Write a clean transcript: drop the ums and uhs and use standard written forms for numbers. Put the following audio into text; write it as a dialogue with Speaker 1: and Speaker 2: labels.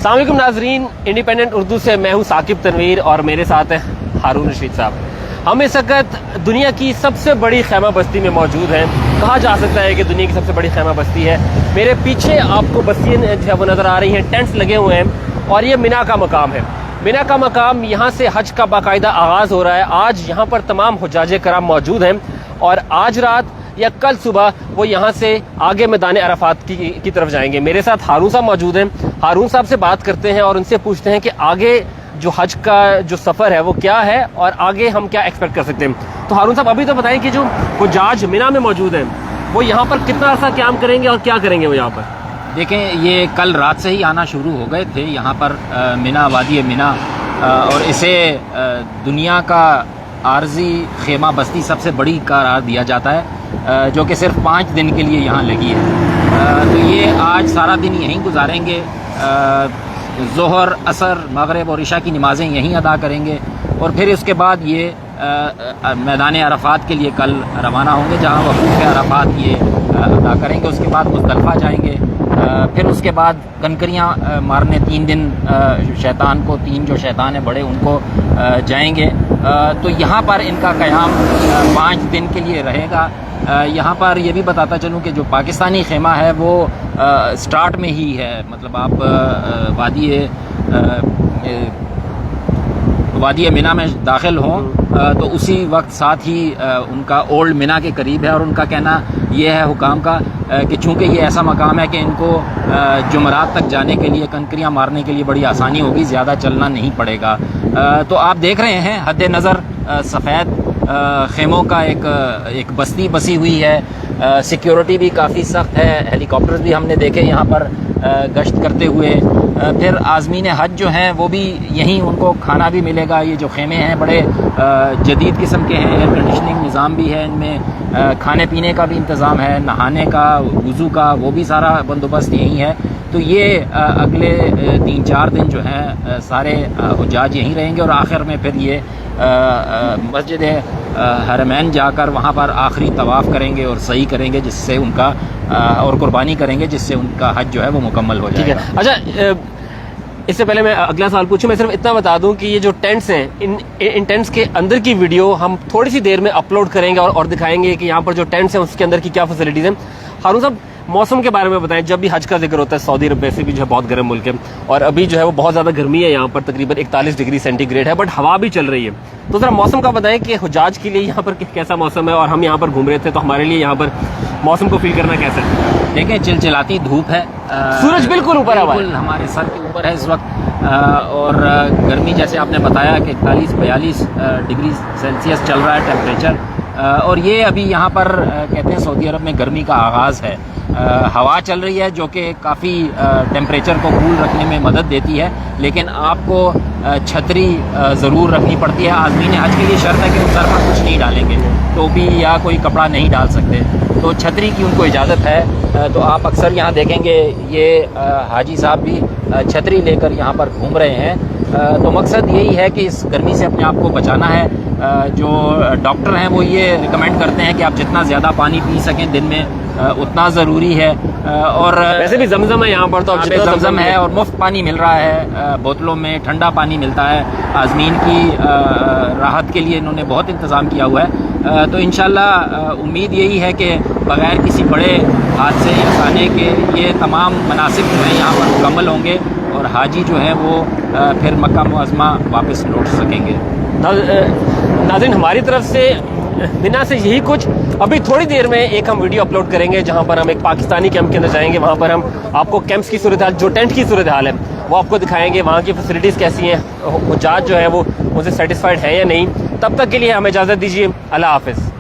Speaker 1: السلام علیکم ناظرین، انڈیپینڈنٹ اردو سے میں ہوں ثاقب تنویر اور میرے ساتھ ہیں ہارون رشید صاحب۔ ہم اس وقت دنیا کی سب سے بڑی خیمہ بستی میں موجود ہیں۔ کہا جا سکتا ہے کہ دنیا کی سب سے بڑی خیمہ بستی ہے۔ میرے پیچھے آپ کو بستیاں جو ہے وہ نظر آ رہی ہیں، ٹینٹس لگے ہوئے ہیں اور یہ مینا کا مقام ہے۔ مینا کا مقام، یہاں سے حج کا باقاعدہ آغاز ہو رہا ہے۔ آج یہاں پر تمام حجاج کرام موجود ہیں اور آج رات یا کل صبح وہ یہاں سے آگے میدان عرفات کی طرف جائیں گے۔ میرے ساتھ ہارون صاحب موجود ہیں۔ ہارون صاحب سے بات کرتے ہیں اور ان سے پوچھتے ہیں کہ آگے جو حج کا جو سفر ہے وہ کیا ہے اور آگے ہم کیا ایکسپیکٹ کر سکتے ہیں۔ تو ہارون صاحب ابھی تو بتائیں کہ جو حجاج مینا میں موجود ہیں وہ یہاں پر کتنا عرصہ قیام کریں گے اور کیا کریں گے وہ یہاں پر؟
Speaker 2: دیکھیں، یہ کل رات سے ہی آنا شروع ہو گئے تھے یہاں پر مینا، وادی مینا، اور اسے دنیا کا عارضی خیمہ بستی سب سے بڑی قرار دیا جاتا ہے، جو کہ صرف 5 دن کے لیے یہاں لگی ہے۔ تو یہ آج سارا دن یہیں گزاریں گے، ظہر، عصر، مغرب اور عشاء کی نمازیں یہیں ادا کریں گے اور پھر اس کے بعد یہ میدان عرفات کے لیے کل روانہ ہوں گے، جہاں وقوف عرفات یہ ادا کریں گے۔ اس کے بعد مزدلفہ جائیں گے، پھر اس کے بعد کنکریاں مارنے 3 دن شیطان کو، 3 جو شیطان ہیں بڑے ان کو جائیں گے۔ تو یہاں پر ان کا قیام 5 دن کے لیے رہے گا۔ یہاں پر یہ بھی بتاتا چلوں کہ جو پاکستانی خیمہ ہے وہ سٹارٹ میں ہی ہے، مطلب آپ وادی مینا میں داخل ہوں تو اسی وقت ساتھ ہی ان کا اولڈ مینا کے قریب ہے، اور ان کا کہنا یہ ہے حکام کا کہ چونکہ یہ ایسا مقام ہے کہ ان کو جمعرات تک جانے کے لیے، کنکریاں مارنے کے لیے بڑی آسانی ہوگی، زیادہ چلنا نہیں پڑے گا۔ تو آپ دیکھ رہے ہیں حد نظر سفید خیموں کا ایک بستی بسی ہوئی ہے۔ سیکیورٹی بھی کافی سخت ہے، ہیلی کاپٹرز بھی ہم نے دیکھے یہاں پر گشت کرتے ہوئے۔ پھر عازمین حج جو ہیں وہ بھی یہیں، ان کو کھانا بھی ملے گا۔ یہ جو خیمے ہیں بڑے جدید قسم کے ہیں، ایئر کنڈیشننگ نظام بھی ہے ان میں، کھانے پینے کا بھی انتظام ہے، نہانے کا، وضو کا، وہ بھی سارا بندوبست یہیں ہے۔ تو یہ اگلے 3-4 دن جو ہیں سارے حجاج یہیں رہیں گے اور آخر میں پھر یہ مسجد حرمین جا کر وہاں پر آخری طواف کریں گے اور سعی کریں گے، جس سے ان کا اور قربانی کریں گے، جس سے ان کا حج جو ہے وہ مکمل ہو جائے گا۔
Speaker 1: اچھا، اس سے پہلے میں اگلا سوال پوچھوں، میں صرف اتنا بتا دوں کہ یہ جو ٹینٹس ہیں، ان ٹینٹس کے اندر کی ویڈیو ہم تھوڑی سی دیر میں اپلوڈ کریں گے اور دکھائیں گے کہ یہاں پر جو ٹینٹس ہیں اس کے اندر کی کیا فیسلٹیز ہیں۔ ہارون صاحب، موسم کے بارے میں بتائیں۔ جب بھی حج کا ذکر ہوتا ہے، سعودی عرب ویسے بھی جو ہے بہت گرم ملک ہے اور ابھی جو ہے وہ بہت زیادہ گرمی ہے، یہاں پر تقریباً 41 ڈگری سینٹی گریڈ ہے، بٹ ہوا بھی چل رہی ہے۔ تو ذرا موسم کا بتائیں کہ حجاج کے لیے یہاں پر کیسا موسم ہے، اور ہم یہاں پر گھوم رہے تھے تو ہمارے لیے یہاں پر موسم کو فیل کرنا کیسا ہے؟
Speaker 2: دیکھیں، چلچلاتی دھوپ ہے،
Speaker 1: سورج بالکل اوپر ہے،
Speaker 2: بالکل ہمارے سر کے اوپر ہے اس وقت، اور گرمی جیسے آپ نے بتایا کہ 41-42 ڈگری سیلسیس چل رہا ہے ٹیمپریچر، اور یہ ابھی یہاں پر کہتے ہیں سعودی عرب میں گرمی کا آغاز ہے۔ ہوا چل رہی ہے جو کہ کافی ٹیمپریچر کو کول رکھنے میں مدد دیتی ہے، لیکن آپ کو چھتری ضرور رکھنی پڑتی ہے۔ عازمین حج کے لیے شرط ہے کہ وہ سر پر کچھ نہیں ڈالیں گے، ٹوپی یا کوئی کپڑا نہیں ڈال سکتے، تو چھتری کی ان کو اجازت ہے۔ تو آپ اکثر یہاں دیکھیں گے یہ حاجی صاحب بھی چھتری لے کر یہاں پر گھوم رہے ہیں۔ تو مقصد یہی ہے کہ اس گرمی سے اپنے آپ کو بچانا ہے۔ جو ڈاکٹر ہیں وہ یہ ریکمینڈ کرتے ہیں کہ آپ جتنا زیادہ پانی پی سکیں دن میں اتنا ضروری ہے، اور
Speaker 1: ویسے بھی زمزم ہے یہاں پر، تو
Speaker 2: زمزم ہے اور مفت پانی مل رہا ہے، بوتلوں میں ٹھنڈا پانی ملتا ہے۔ عازمین کی راحت کے لیے انہوں نے بہت انتظام کیا ہوا ہے۔ تو انشاءاللہ امید یہی ہے کہ بغیر کسی بڑے حادثے آنے کے یہ تمام مناسب جو ہیں یہاں پر مکمل ہوں گے اور حاجی جو ہیں وہ پھر مکہ معظمہ واپس لوٹ سکیں گے۔
Speaker 1: ناظرین، ہماری طرف سے مینا سے یہی کچھ۔ ابھی تھوڑی دیر میں ایک ہم ویڈیو اپلوڈ کریں گے جہاں پر ہم ایک پاکستانی کیمپ کے اندر جائیں گے، وہاں پر ہم آپ کو کیمپس کی صورتحال، جو ٹینٹ کی صورتحال ہے وہ آپ کو دکھائیں گے، وہاں کی فیسلٹیز کیسی ہیں، حجاج جو ہے وہ ان سے سیٹسفائڈ ہیں یا نہیں۔ تب تک کے لیے ہمیں اجازت دیجیے، اللہ حافظ۔